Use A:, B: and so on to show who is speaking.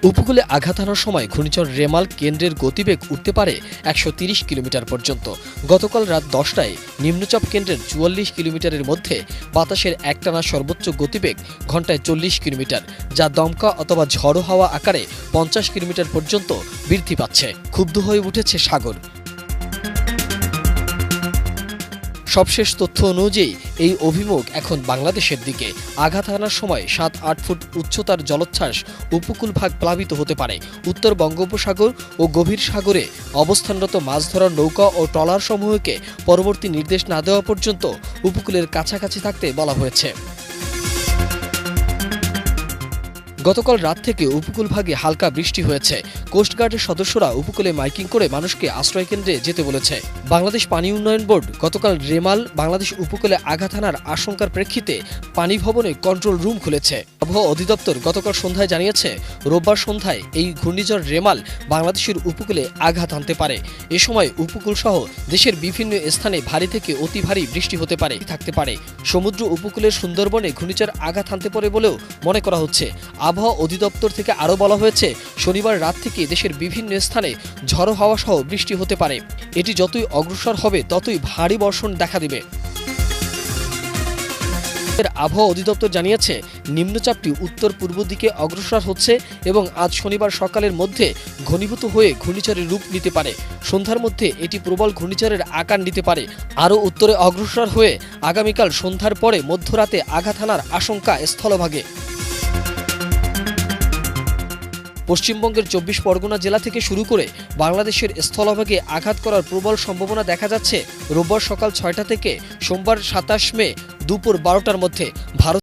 A: উপকূলে আঘাত হানার সময় ঘূর্ণিঝড় রেমাল কেন্দ্রের গতিবেগ উঠতে পারে ১৩০ কিলোমিটার পর্যন্ত। গতকাল রাত ১০টায় নিম্নচাপ কেন্দ্রের ৪৪ কিলোমিটারের মধ্যে বাতাসের একটানা সর্বোচ্চ গতিবেগ ঘন্টায় ৪০ কিলোমিটার, যা দমকা অথবা ঝড়ো হাওয়া আকারে ৫০ কিলোমিটার পর্যন্ত বৃদ্ধি পাচ্ছে। ক্ষুব্ধ হয়ে উঠেছে সাগর। সবশেষ তথ্য অনুযায়ী এই অভিমুখ এখন বাংলাদেশের দিকে। আঘাত হানার সময় ৭-৮ ফুট উচ্চতার জলোচ্ছ্বাস উপকূলভাগ প্লাবিত হতে পারে। উত্তর বঙ্গোপসাগর ও গভীর সাগরে অবস্থানরত মাছ ধরার নৌকা ও ট্রলার সমূহকে পরবর্তী নির্দেশ না দেওয়া পর্যন্ত উপকূলের কাছাকাছি থাকতে বলা হয়েছে। গতকাল রাত থেকে উপকূলভাগে হালকা বৃষ্টি হয়েছে। কোস্টগার্ডের সদস্যরা উপকূলে মাইকিং করে মানুষকে আশ্রয়কেন্দ্রে যেতে বলেছে। বাংলাদেশ পানি উন্নয়ন বোর্ড গতকাল রেমাল বাংলাদেশ উপকূলে আঘাত হানার আশঙ্কার প্রেক্ষিতে পানি ভবনে কন্ট্রোল রুম খুলেছে। আবহাওয়া অধিদপ্তর গতকাল সন্ধ্যায় জানিয়েছে, রোববার সন্ধ্যায় এই ঘূর্ণিঝড় রেমাল বাংলাদেশের উপকূলে আঘাত হানতে পারে। এ সময় উপকূলসহ দেশের বিভিন্ন স্থানে ভারী থেকে অতি ভারী বৃষ্টি হতে পারে থাকতে পারে। সমুদ্র উপকূলের সুন্দরবনে ঘূর্ণিঝড় আঘাত হানতে পারে বলেও মনে করা হচ্ছে। আবহাওয়া অধিদপ্তর থেকে আরও বলা হয়েছে, শনিবার রাত থেকে দেশের বিভিন্ন স্থানে ঝড়ো হাওয়া সহ বৃষ্টি হতে পারে। এটি যতই অগ্রসর হবে ততই ভারী বর্ষণ দেখা দেবে। আবহাওয়া অধিদপ্তর জানিয়েছে, নিম্নচাপটি উত্তর পূর্ব দিকে অগ্রসর হচ্ছে এবং আজ শনিবার সকালের মধ্যে ঘনীভূত হয়ে ঘূর্ণিঝড়ের রূপ নিতে পারে। সন্ধ্যার মধ্যে এটি প্রবল ঘূর্ণিঝড়ের আকার নিতে পারে। আরও উত্তরে অগ্রসর হয়ে আগামীকাল সন্ধ্যার পরে মধ্যরাতে আঘাত হানার আশঙ্কা স্থলভাগে। পশ্চিমবঙ্গের ২৪ পরগনা জেলা থেকে শুরু করে বাংলাদেশের স্থলভাগে আঘাত করার প্রবল সম্ভাবনা দেখা যাচ্ছে রোববার সকাল ৬টা থেকে সোমবার ২৭ মে দুপুর ১২টার মধ্যে। ভারত